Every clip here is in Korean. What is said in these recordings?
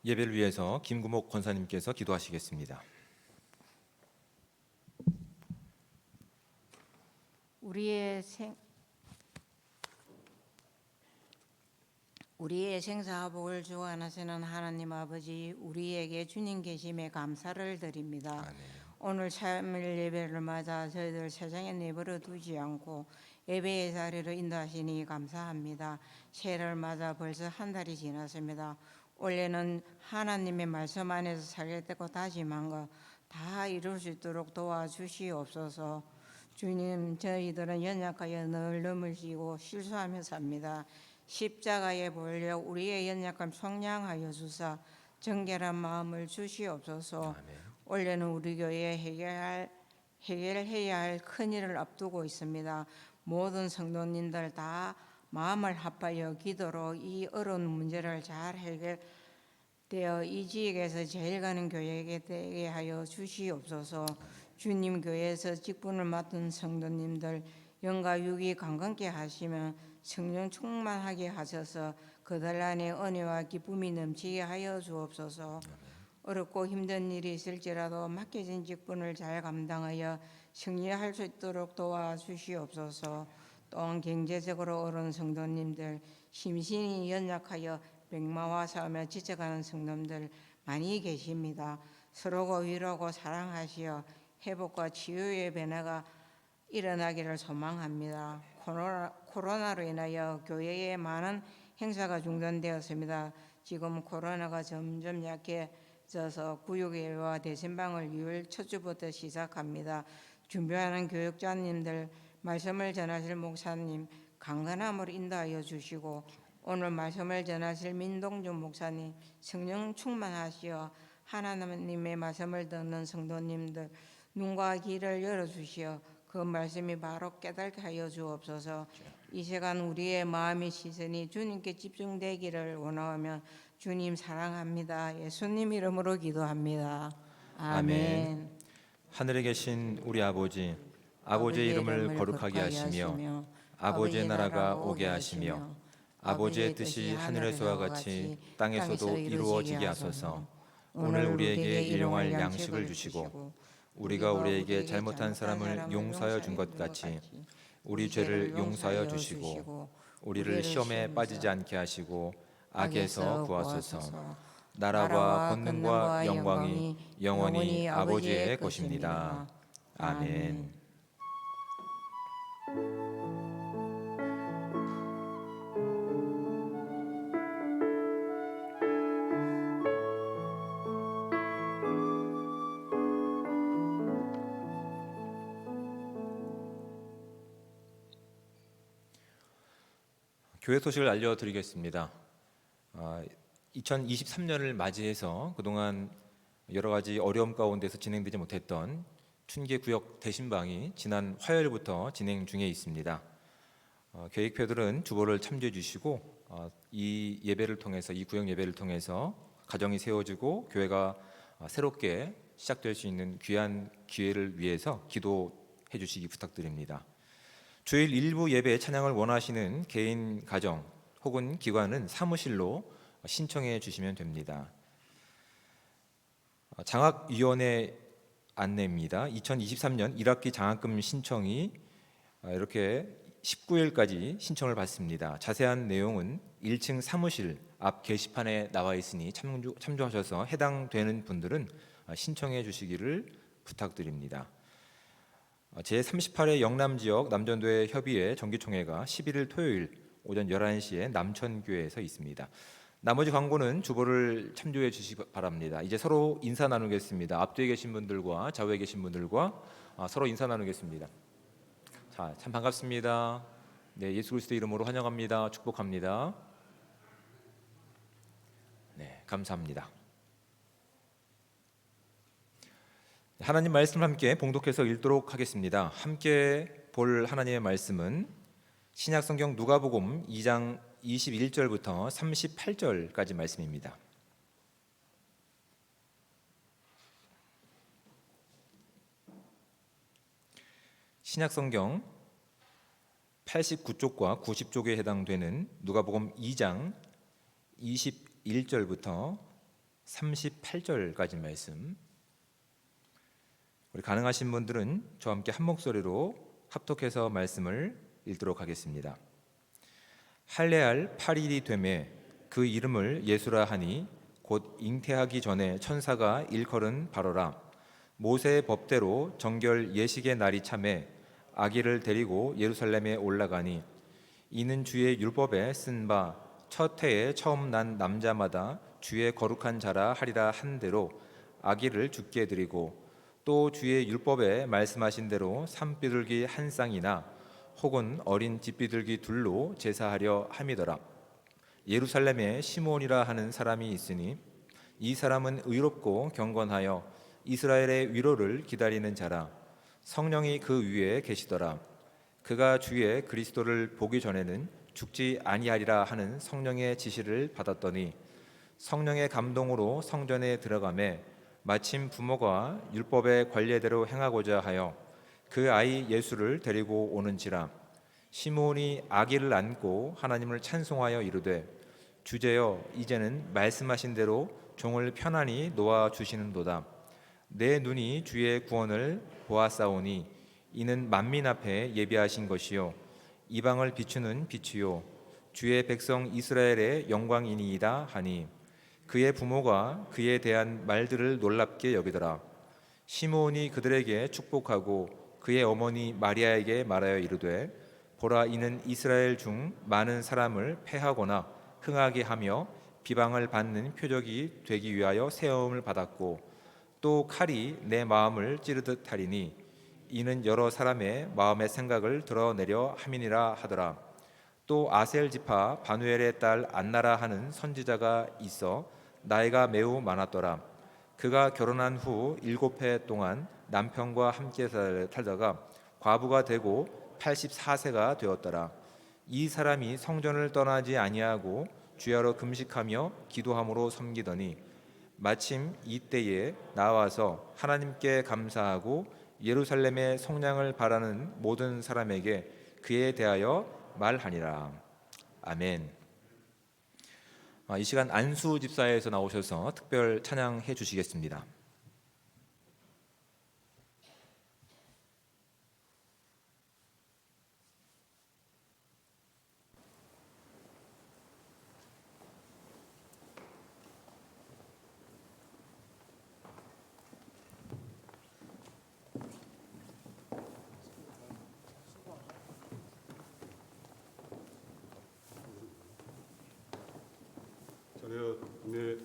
예배를 위해서 김구목 권사님께서 기도하시겠습니다. 우리의 생사복을 주관하시는 하나님 아버지, 우리에게 주님 계심에 감사를 드립니다. 아멘. 오늘 참일 예배를 맞아 저희들 세상에 내버려 두지 않고 예배의 자리로 인도하시니 감사합니다. 새해를 맞아 벌써 한 달이 지났습니다. 올해는 하나님의 말씀 안에서 살겠다고 다짐한 것 다 이룰 수 있도록 도와주시옵소서. 주님, 저희들은 연약하여 늘 넘어지고 실수하며 삽니다. 십자가에 몰려 우리의 연약함 속량하여 주사 정결한 마음을 주시옵소서. 아멘. 올해는 우리 교회에 해결해야 할 큰일을 앞두고 있습니다. 모든 성도님들 다 마음을 합하여 기도로 이 어려운 문제를 잘 해결되어 이 지역에서 제일 가는 교회에게 되게 하여 주시옵소서. 주님 교회에서 직분을 맡은 성도님들 영과 육이 강건케 하시며 성령 충만하게 하셔서 그들 안에 은혜와 기쁨이 넘치게 하여 주옵소서. 어렵고 힘든 일이 있을지라도 맡겨진 직분을 잘 감당하여 승리할 수 있도록 도와주시옵소서. 또한 경제적으로 어려운 성도님들, 심신이 연약하여 백마와 싸우며 지쳐가는 성도님들 많이 계십니다. 서로가 위로하고 사랑하시어 회복과 치유의 변화가 일어나기를 소망합니다. 코로나로 인하여 교회에 많은 행사가 중단되었습니다. 지금 코로나가 점점 약해져서 구역예배와 대신방을 6월 첫 주부터 시작합니다. 준비하는 교육자님들, 말씀을 전하실 목사님 강건함으로 인도하여 주시고 오늘 말씀을 전하실 민동준 목사님 성령 충만하시어 하나님의 말씀을 듣는 성도님들 눈과 귀를 열어주시어 그 말씀이 바로 깨닫게 하여 주옵소서. 이 시간 우리의 마음의 시선이 주님께 집중되기를 원하며 주님 사랑합니다. 예수님 이름으로 기도합니다. 아멘. 하늘에 계신 우리 아버지, 아버지의 이름을 거룩하게 하시며 아버지의 나라가 오게 하시며 아버지의 뜻이 하늘에서와 같이 땅에서도 이루어지게 하소서. 오늘 우리에게 일용할 양식을 주시고 우리가 우리에게 잘못한 사람을 용서하여 준 것 같이 우리 죄를 용서하여 주시고 우리를 시험에 빠지지 않게 하시고 악에서 구하소서. 나라와 권능과 영광이 영원히 아버지의 것입니다. 아멘. 교회 소식을 알려드리겠습니다. 2023년을 맞이해서 그동안 여러 가지 어려움 가운데서 진행되지 못했던 춘계구역 대신방이 지난 화요일부터 진행 중에 있습니다. 계획표들은 주보를 참조해 주시고 이 예배를 통해서 이 구역 예배를 통해서 가정이 세워지고 교회가 새롭게 시작될 수 있는 귀한 기회를 위해서 기도해 주시기 부탁드립니다. 주일 일부 예배 찬양을 원하시는 개인, 가정 혹은 기관은 사무실로 신청해 주시면 됩니다. 장학위원회 안내입니다. 2023년 1학기 장학금 신청이 이렇게 19일까지 신청을 받습니다. 자세한 내용은 1층 사무실 앞 게시판에 나와 있으니 참조하셔서 해당되는 분들은 신청해 주시기를 부탁드립니다. 제38회 영남지역 남전도회 협의회 정기총회가 11일 토요일 오전 11시에 남천교회에서 있습니다. 나머지 광고는 주보를 참조해 주시기 바랍니다. 이제 서로 인사 나누겠습니다. 앞뒤에 계신 분들과 좌우에 계신 분들과 서로 인사 나누겠습니다. 자, 참 반갑습니다. 네, 예수 그리스도 이름으로 환영합니다. 축복합니다. 네, 감사합니다. 하나님 말씀을 함께 봉독해서 읽도록 하겠습니다. 함께 볼 하나님의 말씀은 신약성경 누가복음 2장 21절부터 38절까지 말씀입니다. 신약성경 89쪽과 90쪽에 해당되는 누가복음 2장 21절부터 38절까지 말씀, 우리 가능하신 분들은 저와 함께 한 목소리로 합독해서 말씀을 읽도록 하겠습니다. 할례할 8일이 되매 그 이름을 예수라 하니 곧 잉태하기 전에 천사가 일컬은 바로라. 모세의 법대로 정결 예식의 날이 차매 아기를 데리고 예루살렘에 올라가니 이는 주의 율법에 쓴 바 첫 해에 처음 난 남자마다 주의 거룩한 자라 하리라 한 대로 아기를 죽게 드리고 또 주의 율법에 말씀하신 대로 산비둘기 한 쌍이나 혹은 어린 집비둘기 둘로 제사하려 함이더라. 예루살렘에 시므온이라 하는 사람이 있으니 이 사람은 의롭고 경건하여 이스라엘의 위로를 기다리는 자라. 성령이 그 위에 계시더라. 그가 주의 그리스도를 보기 전에는 죽지 아니하리라 하는 성령의 지시를 받았더니 성령의 감동으로 성전에 들어가매 마침 부모가 율법의 관례대로 행하고자 하여 그 아이 예수를 데리고 오는지라. 시므온이 아기를 안고 하나님을 찬송하여 이르되 주제여 이제는 말씀하신 대로 종을 편안히 놓아 주시는도다. 내 눈이 주의 구원을 보았사오니 이는 만민 앞에 예비하신 것이요 이방을 비추는 빛이요 주의 백성 이스라엘의 영광이니이다 하니 그의 부모가 그에 대한 말들을 놀랍게 여기더라. 시므온이 그들에게 축복하고 그의 어머니 마리아에게 말하여 이르되 보라 이는 이스라엘 중 많은 사람을 패하거나 흥하게 하며 비방을 받는 표적이 되기 위하여 세움을 받았고 또 칼이 내 마음을 찌르듯 하리니 이는 여러 사람의 마음의 생각을 드러내려 함이니라 하더라. 또 아셀 지파 바누엘의 딸 안나라 하는 선지자가 있어 나이가 매우 많았더라. 그가 결혼한 후 7해 동안 남편과 함께 살다가 과부가 되고 84세가 되었더라. 이 사람이 성전을 떠나지 아니하고 주야로 금식하며 기도함으로 섬기더니 마침 이때에 나와서 하나님께 감사하고 예루살렘의 성량을 바라는 모든 사람에게 그에 대하여 말하니라. 아멘. 이 시간 안수 집사에서 나오셔서 특별 찬양해 주시겠습니다. 네.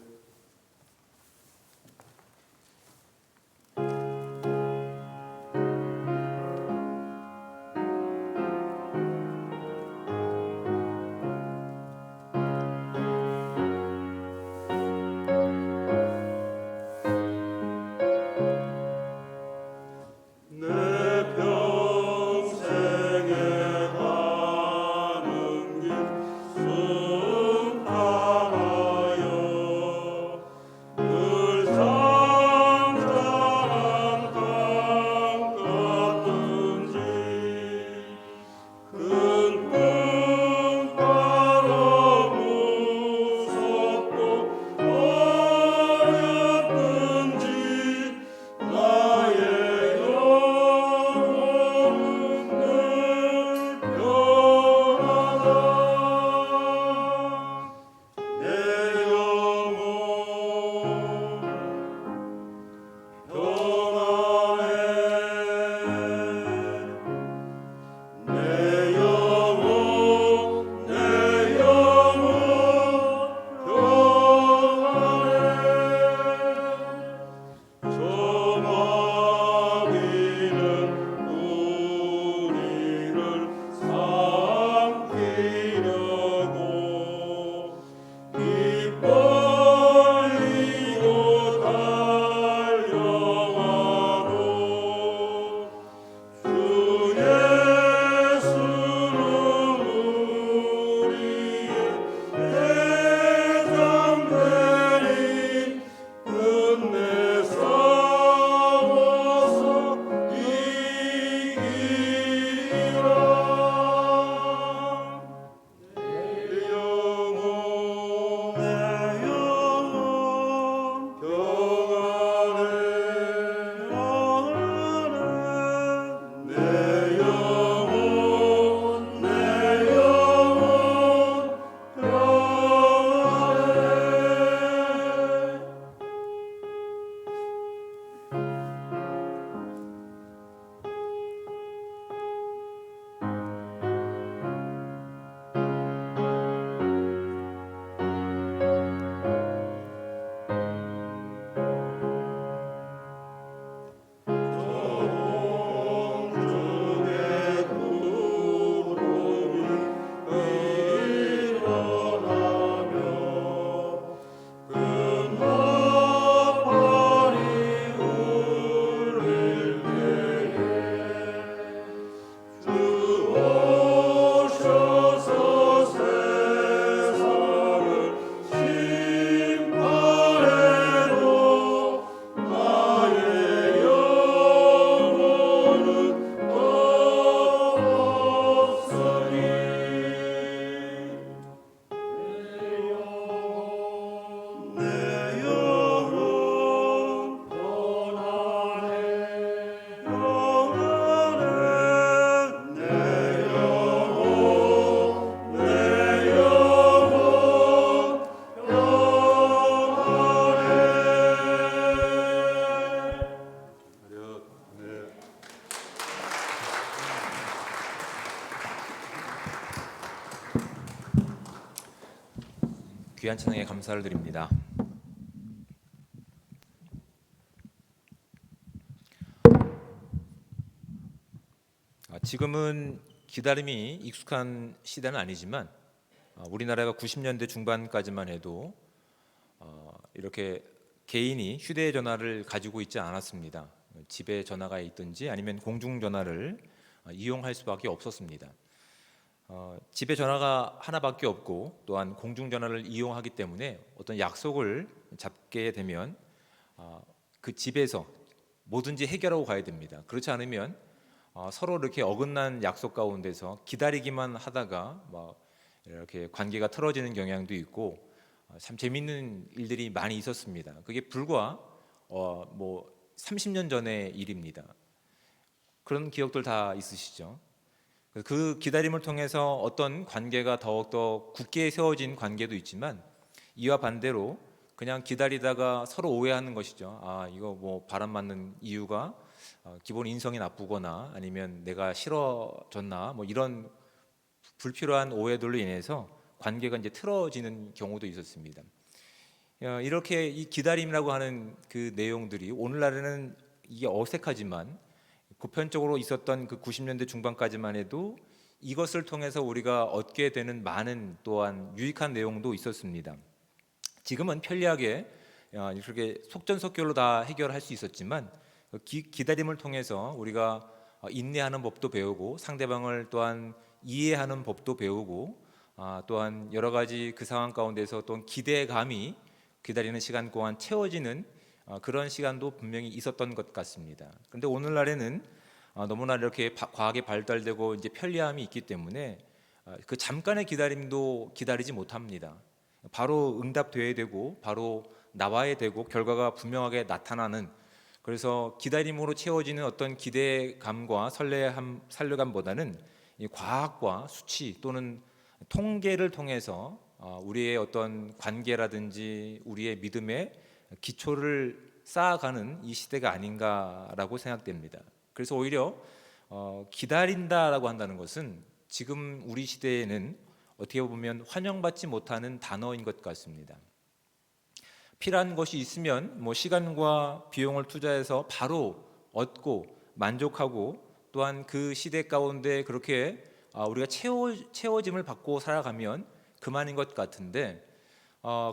귀한 찬양에 감사를 드립니다. 지금은 기다림이 익숙한 시대는 아니지만 우리나라가 90년대 중반까지만 해도 이렇게 개인이 휴대전화를 가지고 있지 않았습니다. 집에 전화가 있든지 아니면 공중전화를 이용할 수밖에 없었습니다. 집에 전화가 하나밖에 없고 또한 공중전화를 이용하기 때문에 어떤 약속을 잡게 되면 그 집에서 뭐든지 해결하고 가야 됩니다. 그렇지 않으면 서로 이렇게 어긋난 약속 가운데서 기다리기만 하다가 막 이렇게 관계가 틀어지는 경향도 있고 참 재밌는 일들이 많이 있었습니다. 그게 불과 30년 전의 일입니다. 그런 기억들 다 있으시죠? 그 기다림을 통해서 어떤 관계가 더욱더 굳게 세워진 관계도 있지만 이와 반대로 그냥 기다리다가 서로 오해하는 것이죠. 이거 뭐 바람 맞는 이유가 기본 인성이 나쁘거나 아니면 내가 싫어졌나 뭐 이런 불필요한 오해들로 인해서 관계가 이제 틀어지는 경우도 있었습니다. 이렇게 이 기다림이라고 하는 그 내용들이 오늘날에는 이게 어색하지만 보편적으로 있었던 그 90년대 중반까지만 해도 이것을 통해서 우리가 얻게 되는 많은 또한 유익한 내용도 있었습니다. 지금은 편리하게 이렇게 속전속결로 다 해결할 수 있었지만 기다림을 통해서 우리가 인내하는 법도 배우고 상대방을 또한 이해하는 법도 배우고 또한 여러 가지 그 상황 가운데서 또 기대감이 기다리는 시간 동안 채워지는 그런 시간도 분명히 있었던 것 같습니다. 그런데 오늘날에는 너무나 이렇게 과학이 발달되고 이제 편리함이 있기 때문에 그 잠깐의 기다림도 기다리지 못합니다. 바로 응답돼야 되고 바로 나와야 되고 결과가 분명하게 나타나는, 그래서 기다림으로 채워지는 어떤 기대감과 설레감보다는 이 과학과 수치 또는 통계를 통해서 우리의 어떤 관계라든지 우리의 믿음의 기초를 쌓아가는 이 시대가 아닌가라고 생각됩니다. 그래서 오히려 기다린다라고 한다는 것은 지금 우리 시대에는 어떻게 보면 환영받지 못하는 단어인 것 같습니다. 필요한 것이 있으면 뭐 시간과 비용을 투자해서 바로 얻고 만족하고 또한 그 시대 가운데 그렇게 우리가 채워짐을 받고 살아가면 그만인 것 같은데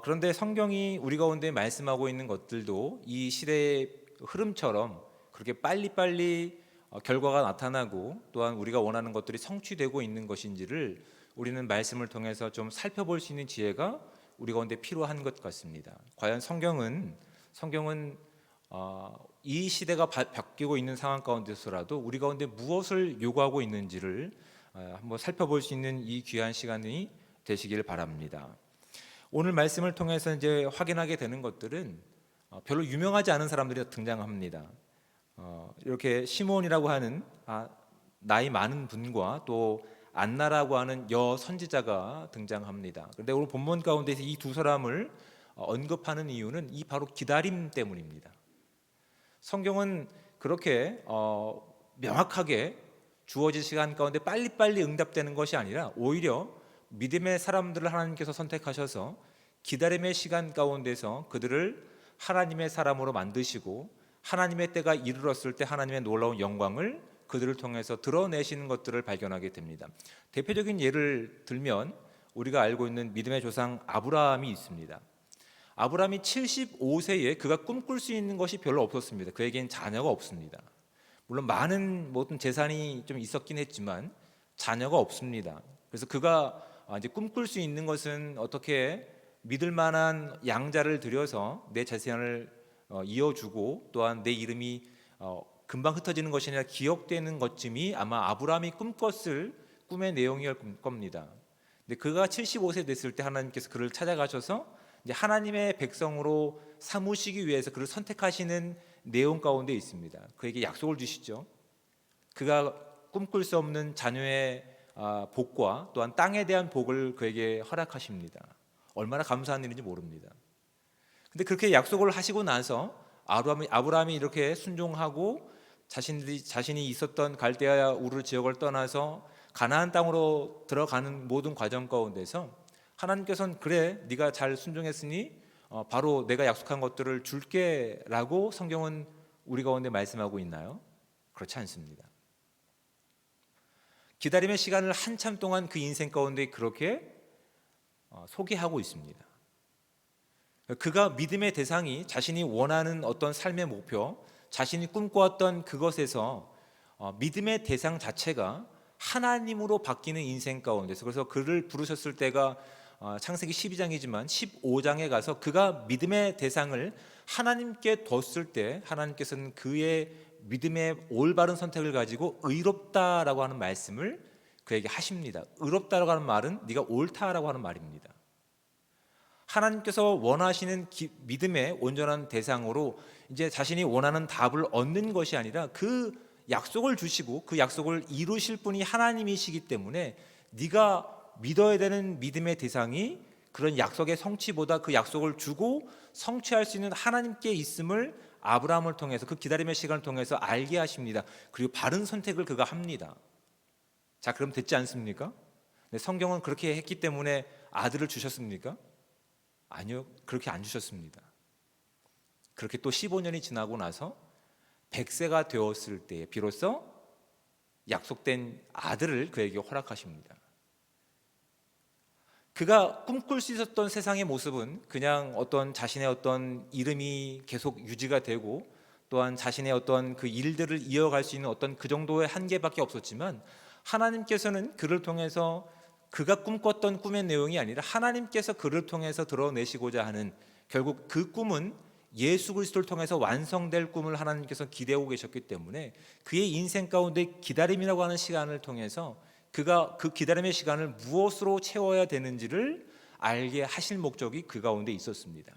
그런데 성경이 우리 가운데 말씀하고 있는 것들도 이 시대의 흐름처럼 그렇게 빨리빨리 결과가 나타나고 또한 우리가 원하는 것들이 성취되고 있는 것인지를 우리는 말씀을 통해서 좀 살펴볼 수 있는 지혜가 우리 가운데 필요한 것 같습니다. 과연 성경은 이 시대가 바뀌고 있는 상황 가운데서라도 우리 가운데 무엇을 요구하고 있는지를 한번 살펴볼 수 있는 이 귀한 시간이 되시길 바랍니다. 오늘 말씀을 통해서 이제 확인하게 되는 것들은 별로 유명하지 않은 사람들이 등장합니다. 이렇게 시몬이라고 하는 나이 많은 분과 또 안나라고 하는 여 선지자가 등장합니다. 그런데 오늘 본문 가운데서 이 두 사람을 언급하는 이유는 이 바로 기다림 때문입니다. 성경은 그렇게 명확하게 주어진 시간 가운데 빨리빨리 응답되는 것이 아니라 오히려 믿음의 사람들을 하나님께서 선택하셔서 기다림의 시간 가운데서 그들을 하나님의 사람으로 만드시고 하나님의 때가 이르렀을 때 하나님의 놀라운 영광을 그들을 통해서 드러내시는 것들을 발견하게 됩니다. 대표적인 예를 들면 우리가 알고 있는 믿음의 조상 아브라함이 있습니다. 아브라함이 75세에 그가 꿈꿀 수 있는 것이 별로 없었습니다. 그에겐 자녀가 없습니다. 물론 많은 모든 재산이 좀 있었긴 했지만 자녀가 없습니다. 그래서 그가 이제 꿈꿀 수 있는 것은 어떻게 믿을 만한 양자를 들여서 내 재산을 이어주고 또한 내 이름이 금방 흩어지는 것이 아니라 기억되는 것쯤이 아마 아브라함이 꿈꿨을 꿈의 내용일 겁니다. 근데 그가 75세 됐을 때 하나님께서 그를 찾아가셔서 이제 하나님의 백성으로 삼으시기 위해서 그를 선택하시는 내용 가운데 있습니다. 그에게 약속을 주시죠. 그가 꿈꿀 수 없는 자녀의 복과 또한 땅에 대한 복을 그에게 허락하십니다. 얼마나 감사한 일인지 모릅니다. 근데 그렇게 약속을 하시고 나서 아브라함이 이렇게 순종하고 자신이 있었던 갈대아 우르 지역을 떠나서 가나안 땅으로 들어가는 모든 과정 가운데서 하나님께서는 그래 네가 잘 순종했으니 바로 내가 약속한 것들을 줄게 라고 성경은 우리 가운데 말씀하고 있나요? 그렇지 않습니다. 기다림의 시간을 한참 동안 그 인생 가운데 그렇게 소개하고 있습니다. 그가 믿음의 대상이 자신이 원하는 어떤 삶의 목표, 자신이 꿈꿔왔던 그것에서 믿음의 대상 자체가 하나님으로 바뀌는 인생 가운데서, 그래서 그를 부르셨을 때가 창세기 12장이지만 15장에 가서 그가 믿음의 대상을 하나님께 뒀을 때 하나님께서는 그의 믿음의 올바른 선택을 가지고 의롭다라고 하는 말씀을 그에게 하십니다. 의롭다라고 하는 말은 네가 옳다라고 하는 말입니다. 하나님께서 원하시는 믿음의 온전한 대상으로 이제 자신이 원하는 답을 얻는 것이 아니라 그 약속을 주시고 그 약속을 이루실 분이 하나님이시기 때문에 네가 믿어야 되는 믿음의 대상이 그런 약속의 성취보다 그 약속을 주고 성취할 수 있는 하나님께 있음을 아브라함을 통해서 그 기다림의 시간을 통해서 알게 하십니다. 그리고 바른 선택을 그가 합니다. 자, 그럼 됐지 않습니까? 네, 성경은 그렇게 했기 때문에 아들을 주셨습니까? 아니요, 그렇게 안 주셨습니다. 그렇게 또 15년이 지나고 나서 100세가 되었을 때에 비로소 약속된 아들을 그에게 허락하십니다. 그가 꿈꿀 수 있었던 세상의 모습은 그냥 어떤 자신의 어떤 이름이 계속 유지가 되고 또한 자신의 어떤 그 일들을 이어갈 수 있는 어떤 그 정도의 한계밖에 없었지만, 하나님께서는 그를 통해서 그가 꿈꿨던 꿈의 내용이 아니라 하나님께서 그를 통해서 드러내시고자 하는, 결국 그 꿈은 예수 그리스도를 통해서 완성될 꿈을 하나님께서 기대하고 계셨기 때문에 그의 인생 가운데 기다림이라고 하는 시간을 통해서 그가 그 기다림의 시간을 무엇으로 채워야 되는지를 알게 하실 목적이 그 가운데 있었습니다.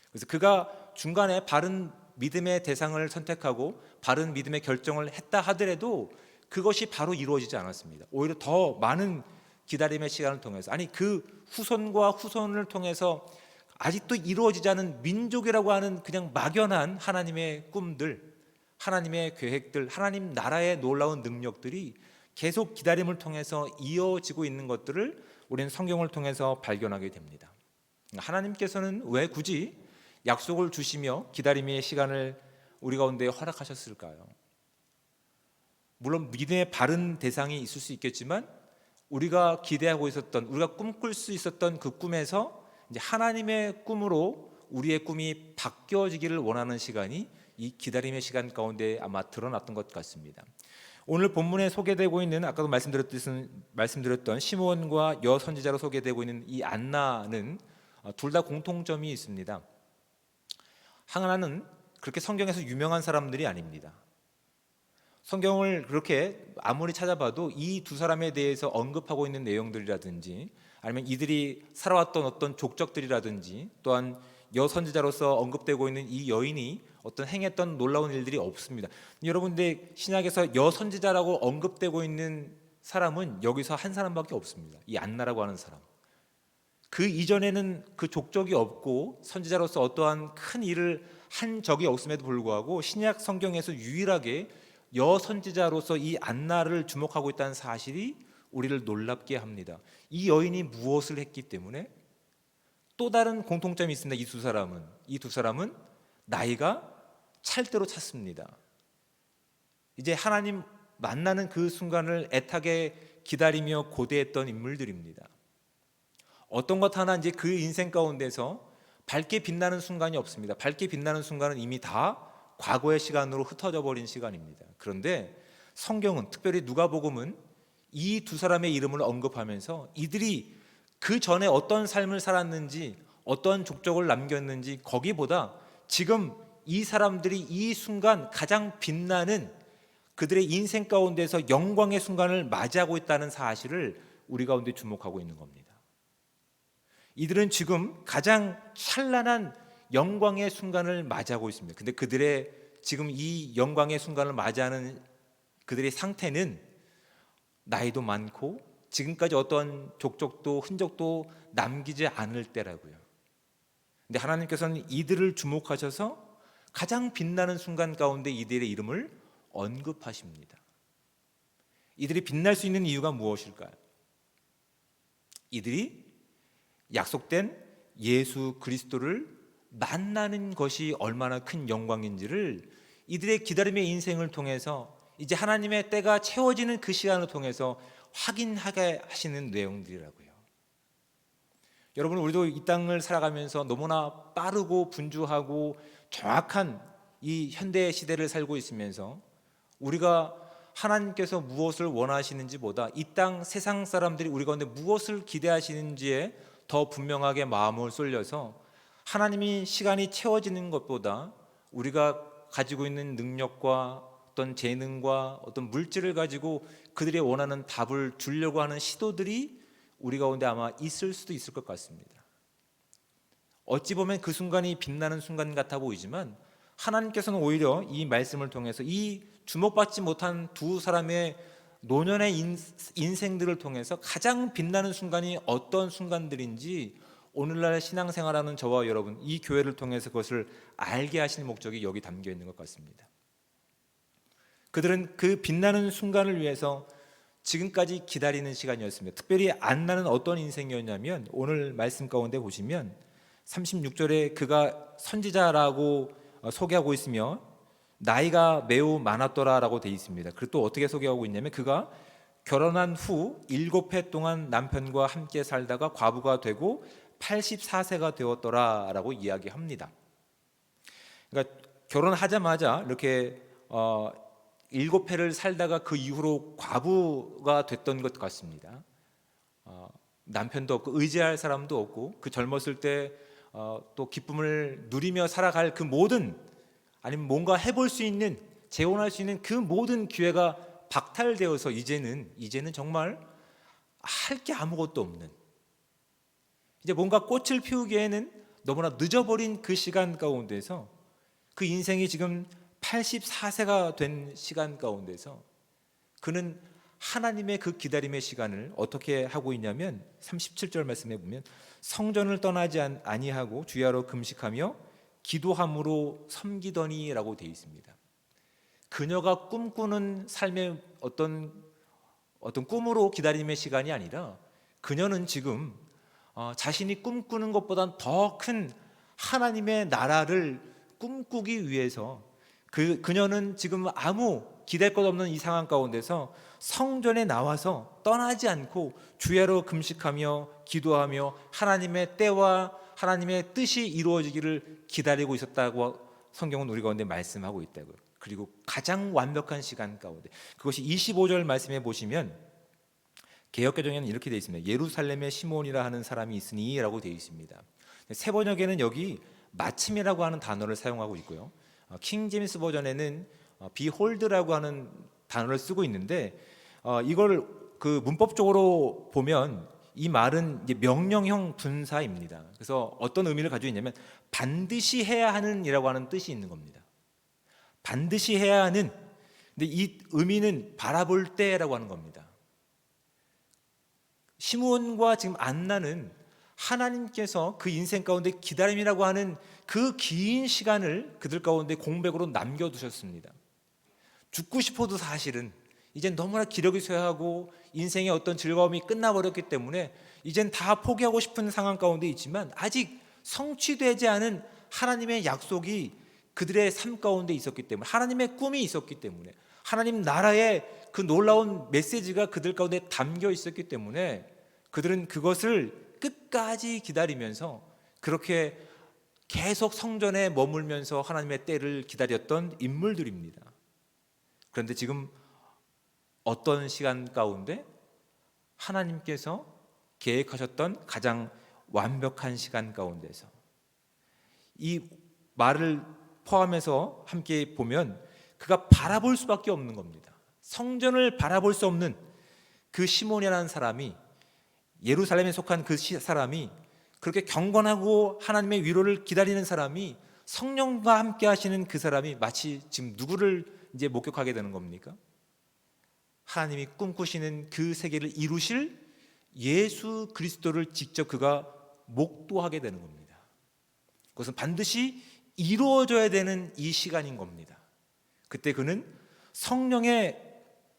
그래서 그가 중간에 바른 믿음의 대상을 선택하고 바른 믿음의 결정을 했다 하더라도 그것이 바로 이루어지지 않았습니다. 오히려 더 많은 기다림의 시간을 통해서, 아니 그 후손과 후손을 통해서 아직도 이루어지지 않은 민족이라고 하는 그냥 막연한 하나님의 꿈들, 하나님의 계획들, 하나님 나라의 놀라운 능력들이 계속 기다림을 통해서 이어지고 있는 것들을 우리는 성경을 통해서 발견하게 됩니다. 하나님께서는 왜 굳이 약속을 주시며 기다림의 시간을 우리 가운데 허락하셨을까요? 물론 믿음의 바른 대상이 있을 수 있겠지만 우리가 기대하고 있었던, 우리가 꿈꿀 수 있었던 그 꿈에서 이제 하나님의 꿈으로 우리의 꿈이 바뀌어지기를 원하는 시간이 이 기다림의 시간 가운데 아마 드러났던 것 같습니다. 오늘 본문에 소개되고 있는, 아까도 말씀드렸던 시므온과 여선지자로 소개되고 있는 이 안나는 둘 다 공통점이 있습니다. 하나는 그렇게 성경에서 유명한 사람들이 아닙니다. 성경을 그렇게 아무리 찾아봐도 이 두 사람에 대해서 언급하고 있는 내용들이라든지 아니면 이들이 살아왔던 어떤 족적들이라든지 또한 여선지자로서 언급되고 있는 이 여인이 어떤 행했던 놀라운 일들이 없습니다. 여러분들 신약에서 여선지자라고 언급되고 있는 사람은 여기서 한 사람밖에 없습니다. 이 안나라고 하는 사람. 그 이전에는 그 족적이 없고 선지자로서 어떠한 큰 일을 한 적이 없음에도 불구하고 신약 성경에서 유일하게 여선지자로서 이 안나를 주목하고 있다는 사실이 우리를 놀랍게 합니다. 이 여인이 무엇을 했기 때문에? 또 다른 공통점이 있습니다. 이 두 사람은 나이가 찰대로 찼습니다. 이제 하나님 만나는 그 순간을 애타게 기다리며 고대했던 인물들입니다. 어떤 것 하나 이제 그 인생 가운데서 밝게 빛나는 순간이 없습니다. 밝게 빛나는 순간은 이미 다 과거의 시간으로 흩어져 버린 시간입니다. 그런데 성경은, 특별히 누가복음은 이 두 사람의 이름을 언급하면서 이들이 그 전에 어떤 삶을 살았는지, 어떤 족적을 남겼는지, 거기보다 지금 이 사람들이 이 순간 가장 빛나는 그들의 인생 가운데서 영광의 순간을 맞이하고 있다는 사실을 우리 가운데 주목하고 있는 겁니다. 이들은 지금 가장 찬란한 영광의 순간을 맞이하고 있습니다. 근데 그들의 지금 이 영광의 순간을 맞이하는 그들의 상태는 나이도 많고 지금까지 어떤 족적도 흔적도 남기지 않을 때라고요. 근데 하나님께서는 이들을 주목하셔서 가장 빛나는 순간 가운데 이들의 이름을 언급하십니다. 이들이 빛날 수 있는 이유가 무엇일까요? 이들이 약속된 예수 그리스도를 만나는 것이 얼마나 큰 영광인지를 이들의 기다림의 인생을 통해서 이제 하나님의 때가 채워지는 그 시간을 통해서 확인하게 하시는 내용들이라고요. 여러분, 우리도 이 땅을 살아가면서 너무나 빠르고 분주하고 정확한 이 현대 시대를 살고 있으면서 우리가 하나님께서 무엇을 원하시는지 보다 이 땅 세상 사람들이 우리 가운데 무엇을 기대하시는지에 더 분명하게 마음을 쏠려서 하나님이 시간이 채워지는 것보다 우리가 가지고 있는 능력과 어떤 재능과 어떤 물질을 가지고 그들이 원하는 답을 주려고 하는 시도들이 우리 가운데 아마 있을 수도 있을 것 같습니다. 어찌 보면 그 순간이 빛나는 순간 같아 보이지만 하나님께서는 오히려 이 말씀을 통해서 이 주목받지 못한 두 사람의 노년의 인생들을 통해서 가장 빛나는 순간이 어떤 순간들인지 오늘날 신앙생활하는 저와 여러분, 이 교회를 통해서 그것을 알게 하시는 목적이 여기 담겨 있는 것 같습니다. 그들은 그 빛나는 순간을 위해서 지금까지 기다리는 시간이었습니다. 특별히 안 나는 어떤 인생이었냐면 오늘 말씀 가운데 보시면 36절에 그가 선지자라고 소개하고 있으며 나이가 매우 많았더라라고 되어 있습니다. 그리고 또 어떻게 소개하고 있냐면 그가 결혼한 후 7해 동안 남편과 함께 살다가 과부가 되고 84세가 되었더라라고 이야기합니다. 그러니까 결혼하자마자 이렇게 7해를 살다가 그 이후로 과부가 됐던 것 같습니다. 남편도 없고 의지할 사람도 없고 그 젊었을 때 또 기쁨을 누리며 살아갈 그 모든, 아니면 뭔가 해볼 수 있는, 재혼할 수 있는 그 모든 기회가 박탈되어서 이제는 정말 할 게 아무것도 없는, 이제 뭔가 꽃을 피우기에는 너무나 늦어버린 그 시간 가운데서 그 인생이 지금 84세가 된 시간 가운데서 그는 하나님의 그 기다림의 시간을 어떻게 하고 있냐면 37절 말씀에 보면 성전을 떠나지 아니하고 주야로 금식하며 기도함으로 섬기더니라고 되어 있습니다. 그녀가 꿈꾸는 삶의 어떤 꿈으로 기다림의 시간이 아니라 그녀는 지금 자신이 꿈꾸는 것보다 더 큰 하나님의 나라를 꿈꾸기 위해서 그녀는 지금 아무 기댈 것 없는 이 상황 가운데서 성전에 나와서 떠나지 않고 주야로 금식하며 기도하며 하나님의 때와 하나님의 뜻이 이루어지기를 기다리고 있었다고 성경은 우리 가운데 말씀하고 있다고요. 그리고 가장 완벽한 시간 가운데, 그것이 25절 말씀에 보시면 개역개정에는 이렇게 되어 있습니다. 예루살렘에 시몬이라 하는 사람이 있으니 라고 되어 있습니다. 새 번역에는 여기 마침이라고 하는 단어를 사용하고 있고요. 킹 제임스 버전에는 behold라고 하는 단어를 쓰고 있는데 이걸 그 문법적으로 보면 이 말은 이제 명령형 분사입니다. 그래서 어떤 의미를 가지고 있냐면 반드시 해야 하는이라고 하는 뜻이 있는 겁니다. 반드시 해야 하는. 근데 이 의미는 바라볼 때라고 하는 겁니다. 시므온과 지금 안나는 하나님께서 그 인생 가운데 기다림이라고 하는 그 긴 시간을 그들 가운데 공백으로 남겨두셨습니다. 죽고 싶어도 사실은 이젠 너무나 기력이 쇠하고 인생의 어떤 즐거움이 끝나버렸기 때문에 이젠 다 포기하고 싶은 상황 가운데 있지만 아직 성취되지 않은 하나님의 약속이 그들의 삶 가운데 있었기 때문에, 하나님의 꿈이 있었기 때문에, 하나님 나라의 그 놀라운 메시지가 그들 가운데 담겨 있었기 때문에 그들은 그것을 끝까지 기다리면서 그렇게 계속 성전에 머물면서 하나님의 때를 기다렸던 인물들입니다. 그런데 지금 어떤 시간 가운데 하나님께서 계획하셨던 가장 완벽한 시간 가운데서 이 말을 포함해서 함께 보면 그가 바라볼 수밖에 없는 겁니다. 성전을 바라볼 수 없는 그 시몬이라는 사람이, 예루살렘에 속한 그 사람이, 그렇게 경건하고 하나님의 위로를 기다리는 사람이, 성령과 함께 하시는 그 사람이 마치 지금 누구를 이제 목격하게 되는 겁니까? 하나님이 꿈꾸시는 그 세계를 이루실 예수 그리스도를 직접 그가 목도하게 되는 겁니다. 그것은 반드시 이루어져야 되는 이 시간인 겁니다. 그때 그는 성령의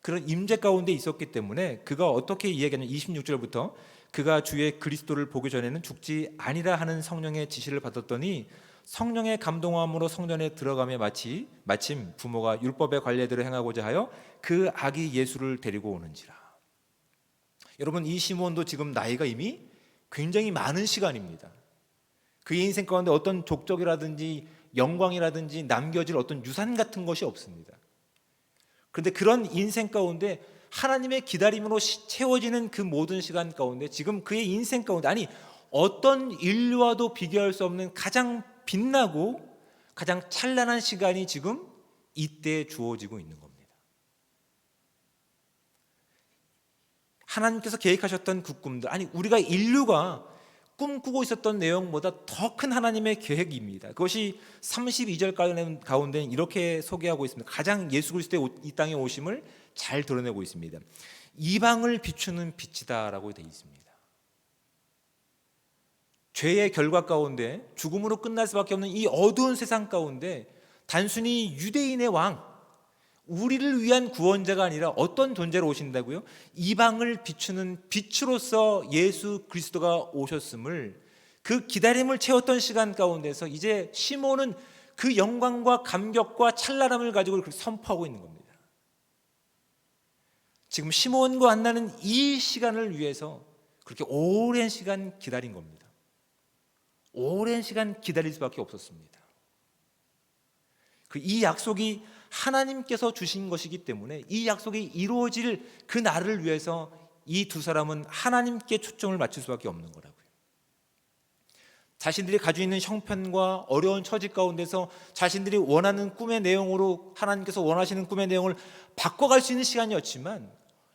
그런 임재 가운데 있었기 때문에 그가 어떻게 이야기하냐면 26절부터 그가 주의 그리스도를 보기 전에는 죽지 아니라 하는 성령의 지시를 받았더니 성령의 감동함으로 성전에 들어가며 마침 부모가 율법의 관례대로 행하고자 하여 그 아기 예수를 데리고 오는지라. 여러분, 이 시몬도 지금 나이가 이미 굉장히 많은 시간입니다. 그의 인생 가운데 어떤 족적이라든지 영광이라든지 남겨질 어떤 유산 같은 것이 없습니다. 그런데 그런 인생 가운데 하나님의 기다림으로 채워지는 그 모든 시간 가운데 지금 그의 인생 가운데, 아니 어떤 인류와도 비교할 수 없는 가장 빛나고 가장 찬란한 시간이 지금 이때 주어지고 있는 겁니다. 하나님께서 계획하셨던 그 꿈들, 아니 우리가 인류가 꿈꾸고 있었던 내용보다 더 큰 하나님의 계획입니다. 그것이 32절 가운데 이렇게 소개하고 있습니다. 가장 예수 그리스도의 이 땅에 오심을 잘 드러내고 있습니다. 이방을 비추는 빛이다라고 되어 있습니다. 죄의 결과 가운데 죽음으로 끝날 수밖에 없는 이 어두운 세상 가운데 단순히 유대인의 왕, 우리를 위한 구원자가 아니라 어떤 존재로 오신다고요? 이방을 비추는 빛으로서 예수 그리스도가 오셨음을, 그 기다림을 채웠던 시간 가운데서 이제 시몬은 그 영광과 감격과 찬란함을 가지고 그렇게 선포하고 있는 겁니다. 지금 시몬과 안나는 이 시간을 위해서 그렇게 오랜 시간 기다린 겁니다. 오랜 시간 기다릴 수밖에 없었습니다. 이 약속이 하나님께서 주신 것이기 때문에 이 약속이 이루어질 그 날을 위해서 이 두 사람은 하나님께 초점을 맞출 수밖에 없는 거라고요. 자신들이 가지고 있는 형편과 어려운 처지 가운데서 자신들이 원하는 꿈의 내용으로 하나님께서 원하시는 꿈의 내용을 바꿔갈 수 있는 시간이었지만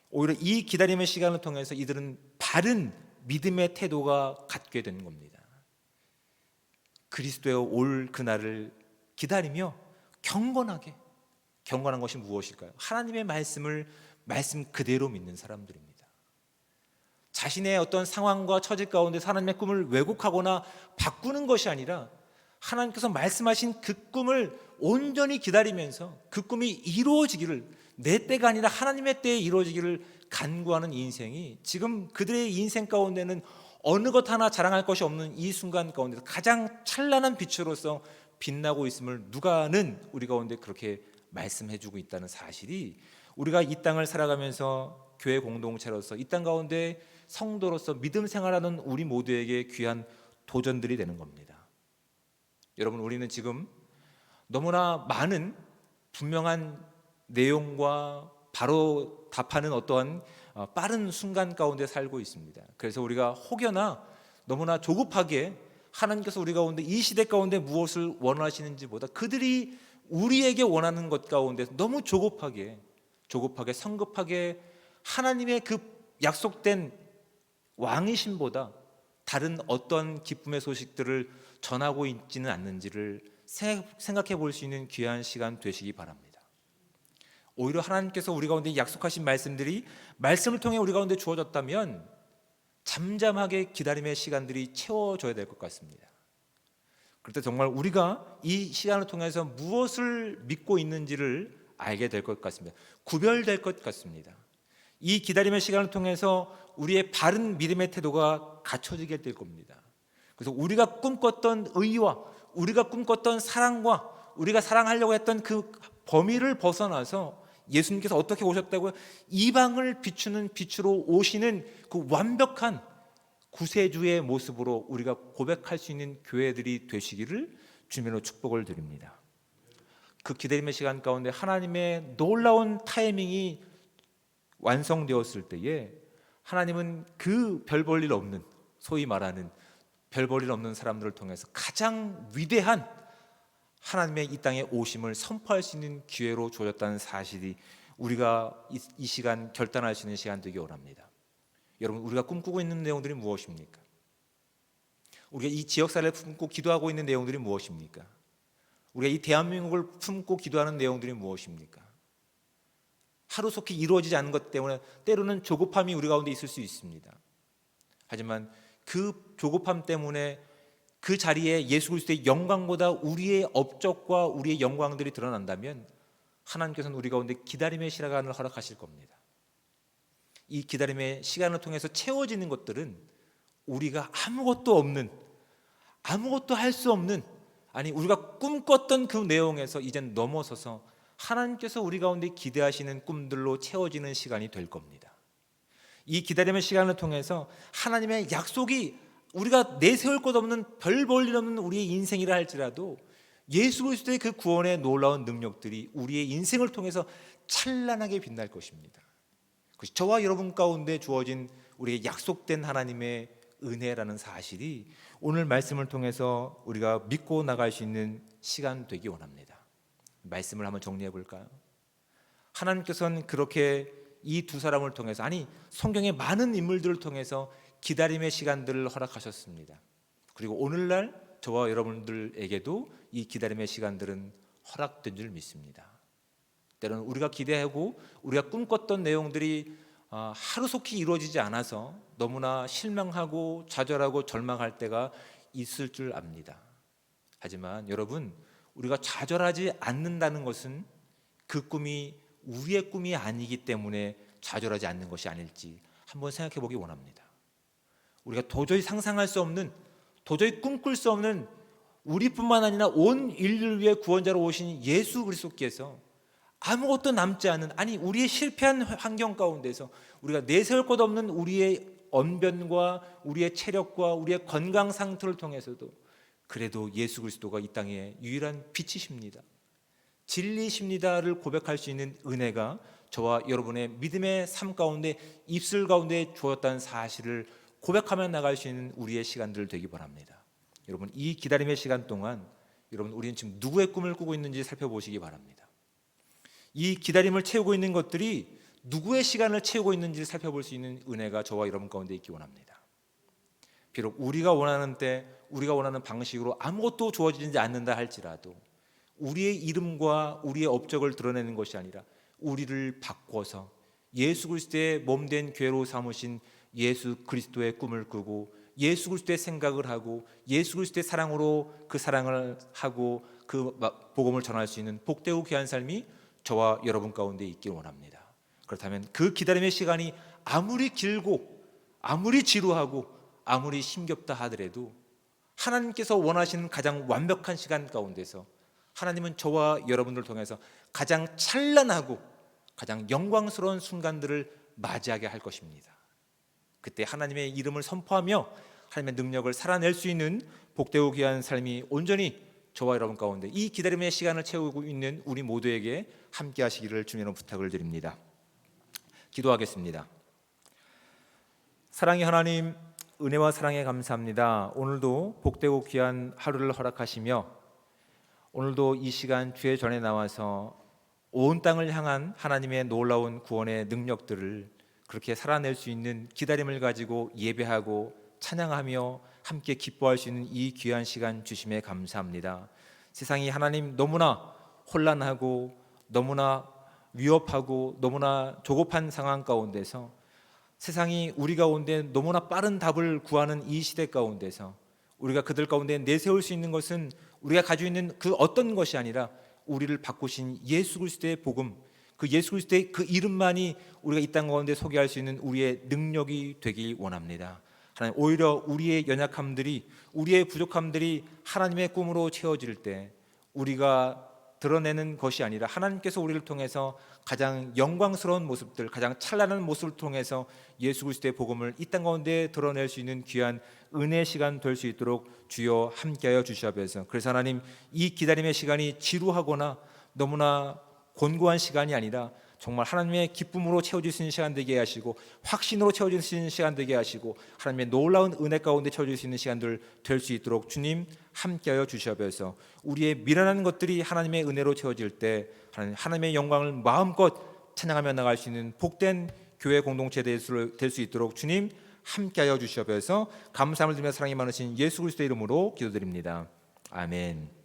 오히려 이 기다림의 시간을 통해서 이들은 바른 믿음의 태도가 갖게 되는 겁니다. 그리스도의 올 그날을 기다리며 경건한 것이 무엇일까요? 하나님의 말씀 그대로 믿는 사람들입니다. 자신의 어떤 상황과 처지 가운데 하나님의 꿈을 왜곡하거나 바꾸는 것이 아니라 하나님께서 말씀하신 그 꿈을 온전히 기다리면서 그 꿈이 이루어지기를, 내 때가 아니라 하나님의 때에 이루어지기를 간구하는 인생이 지금 그들의 인생 가운데는 어느 것 하나 자랑할 것이 없는 이 순간 가운데 가장 찬란한 빛으로서 빛나고 있음을 누가는 우리 가운데 그렇게 말씀해주고 있다는 사실이, 우리가 이 땅을 살아가면서 교회 공동체로서 이 땅 가운데 성도로서 믿음 생활하는 우리 모두에게 귀한 도전들이 되는 겁니다. 여러분, 우리는 지금 너무나 많은 분명한 내용과 바로 답하는 어떠한 빠른 순간 가운데 살고 있습니다. 그래서 우리가 혹여나 너무나 조급하게 하나님께서 우리 가운데 이 시대 가운데 무엇을 원하시는지보다 그들이 우리에게 원하는 것 가운데 너무 조급하게 성급하게 하나님의 그 약속된 왕이심보다 다른 어떤 기쁨의 소식들을 전하고 있지는 않는지를 생각해 볼 수 있는 귀한 시간 되시기 바랍니다. 오히려 하나님께서 우리 가운데 약속하신 말씀들이 말씀을 통해 우리 가운데 주어졌다면 잠잠하게 기다림의 시간들이 채워져야 될 것 같습니다. 그럴 때 정말 우리가 이 시간을 통해서 무엇을 믿고 있는지를 알게 될 것 같습니다. 구별될 것 같습니다. 이 기다림의 시간을 통해서 우리의 바른 믿음의 태도가 갖춰지게 될 겁니다. 그래서 우리가 꿈꿨던 의와 우리가 꿈꿨던 사랑과 우리가 사랑하려고 했던 그 범위를 벗어나서 예수님께서 어떻게 오셨다고요? 이방을 비추는 빛으로 오시는 그 완벽한 구세주의 모습으로 우리가 고백할 수 있는 교회들이 되시기를 주님으로 축복을 드립니다. 그 기다림의 시간 가운데 하나님의 놀라운 타이밍이 완성되었을 때에 하나님은 그 별 볼 일 없는, 소위 말하는 별 볼 일 없는 사람들을 통해서 가장 위대한 하나님의 이 땅에 오심을 선포할 수 있는 기회로 주어졌다는 사실이 우리가 이 시간 결단할 수 있는 시간 되기 원합니다. 여러분, 우리가 꿈꾸고 있는 내용들이 무엇입니까? 우리가 이 지역사회를 품고 기도하고 있는 내용들이 무엇입니까? 우리가 이 대한민국을 품고 기도하는 내용들이 무엇입니까? 하루속히 이루어지지 않는 것 때문에 때로는 조급함이 우리 가운데 있을 수 있습니다. 하지만 그 조급함 때문에 그 자리에 예수 그리스도의 영광보다 우리의 업적과 우리의 영광들이 드러난다면 하나님께서는 우리 가운데 기다림의 시간을 허락하실 겁니다. 이 기다림의 시간을 통해서 채워지는 것들은 우리가 아무것도 없는, 아무것도 할 수 없는, 아니 우리가 꿈꿨던 그 내용에서 이젠 넘어서서 하나님께서 우리 가운데 기대하시는 꿈들로 채워지는 시간이 될 겁니다. 이 기다림의 시간을 통해서 하나님의 약속이 우리가 내세울 것 없는 별 볼 일 없는 우리의 인생이라 할지라도 예수 그리스도의 그 구원의 놀라운 능력들이 우리의 인생을 통해서 찬란하게 빛날 것입니다. 그것이 저와 여러분 가운데 주어진 우리의 약속된 하나님의 은혜라는 사실이 오늘 말씀을 통해서 우리가 믿고 나갈 수 있는 시간 되기 원합니다. 말씀을 한번 정리해 볼까요? 하나님께서는 그렇게 이 두 사람을 통해서, 아니 성경의 많은 인물들을 통해서 기다림의 시간들을 허락하셨습니다. 그리고 오늘날 저와 여러분들에게도 이 기다림의 시간들은 허락된 줄 믿습니다. 때로는 우리가 기대하고 우리가 꿈꿨던 내용들이 하루속히 이루어지지 않아서 너무나 실망하고 좌절하고 절망할 때가 있을 줄 압니다. 하지만 여러분, 우리가 좌절하지 않는다는 것은 그 꿈이 우리의 꿈이 아니기 때문에 좌절하지 않는 것이 아닐지 한번 생각해 보기 원합니다. 우리가 도저히 상상할 수 없는, 도저히 꿈꿀 수 없는, 우리뿐만 아니라 온 인류를 위해 구원자로 오신 예수 그리스도께서 아무것도 남지 않은, 아니 우리의 실패한 환경 가운데서 우리가 내세울 것 없는 우리의 언변과 우리의 체력과 우리의 건강 상태를 통해서도 그래도 예수 그리스도가 이 땅의 유일한 빛이십니다, 진리십니다를 고백할 수 있는 은혜가 저와 여러분의 믿음의 삶 가운데, 입술 가운데 주었다는 사실을 고백하며 나갈 수 있는 우리의 시간들 되기 바랍니다. 여러분, 이 기다림의 시간 동안 여러분, 우리는 지금 누구의 꿈을 꾸고 있는지 살펴보시기 바랍니다. 이 기다림을 채우고 있는 것들이 누구의 시간을 채우고 있는지를 살펴볼 수 있는 은혜가 저와 여러분 가운데 있기 원합니다. 비록 우리가 원하는 때, 우리가 원하는 방식으로 아무것도 주어지지 않는다 할지라도 우리의 이름과 우리의 업적을 드러내는 것이 아니라 우리를 바꿔서 예수 그리스도의 몸된 교회로 삼으신 예수 그리스도의 꿈을 꾸고 예수 그리스도의 생각을 하고 예수 그리스도의 사랑으로 그 사랑을 하고 그 복음을 전할 수 있는 복되고 귀한 삶이 저와 여러분 가운데 있길 원합니다. 그렇다면 그 기다림의 시간이 아무리 길고 아무리 지루하고 아무리 힘겹다 하더라도 하나님께서 원하시는 가장 완벽한 시간 가운데서 하나님은 저와 여러분들을 통해서 가장 찬란하고 가장 영광스러운 순간들을 맞이하게 할 것입니다. 그때 하나님의 이름을 선포하며 하나님의 능력을 살아낼 수 있는 복되고 귀한 삶이 온전히 저와 여러분 가운데 이 기다림의 시간을 채우고 있는 우리 모두에게 함께 하시기를 주님으로 부탁을 드립니다. 기도하겠습니다. 사랑의 하나님, 은혜와 사랑에 감사합니다. 오늘도 복되고 귀한 하루를 허락하시며 오늘도 이 시간 주의 전에 나와서 온 땅을 향한 하나님의 놀라운 구원의 능력들을 그렇게 살아낼 수 있는 기다림을 가지고 예배하고 찬양하며 함께 기뻐할 수 있는 이 귀한 시간 주심에 감사합니다. 세상이 하나님 너무나 혼란하고 너무나 위협하고 너무나 조급한 상황 가운데서 세상이 우리 가운데 너무나 빠른 답을 구하는 이 시대 가운데서 우리가 그들 가운데 내세울 수 있는 것은 우리가 가지고 있는 그 어떤 것이 아니라 우리를 바꾸신 예수 그리스도의 복음, 그 예수 그리스도의 그 이름만이 우리가 이 땅 가운데 소개할 수 있는 우리의 능력이 되길 원합니다. 하나님, 오히려 우리의 연약함들이, 우리의 부족함들이 하나님의 꿈으로 채워질 때 우리가 드러내는 것이 아니라 하나님께서 우리를 통해서 가장 영광스러운 모습들, 가장 찬란한 모습을 통해서 예수 그리스도의 복음을 이 땅 가운데 드러낼 수 있는 귀한 은혜의 시간 될 수 있도록 주여 함께하여 주시옵소서. 그래서 하나님, 이 기다림의 시간이 지루하거나 너무나 곤고한 시간이 아니라 정말 하나님의 기쁨으로 채워질 수 있는 시간 되게 하시고 확신으로 채워질 수 있는 시간 되게 하시고 하나님의 놀라운 은혜 가운데 채워질 수 있는 시간들 될 수 있도록 주님 함께하여 주시옵소서. 우리의 미련한 것들이 하나님의 은혜로 채워질 때 하나님의 영광을 마음껏 찬양하며 나갈 수 있는 복된 교회 공동체 될 수 있도록 주님 함께하여 주시옵소서. 감사함을 드리며 사랑이 많으신 예수 그리스도의 이름으로 기도드립니다. 아멘.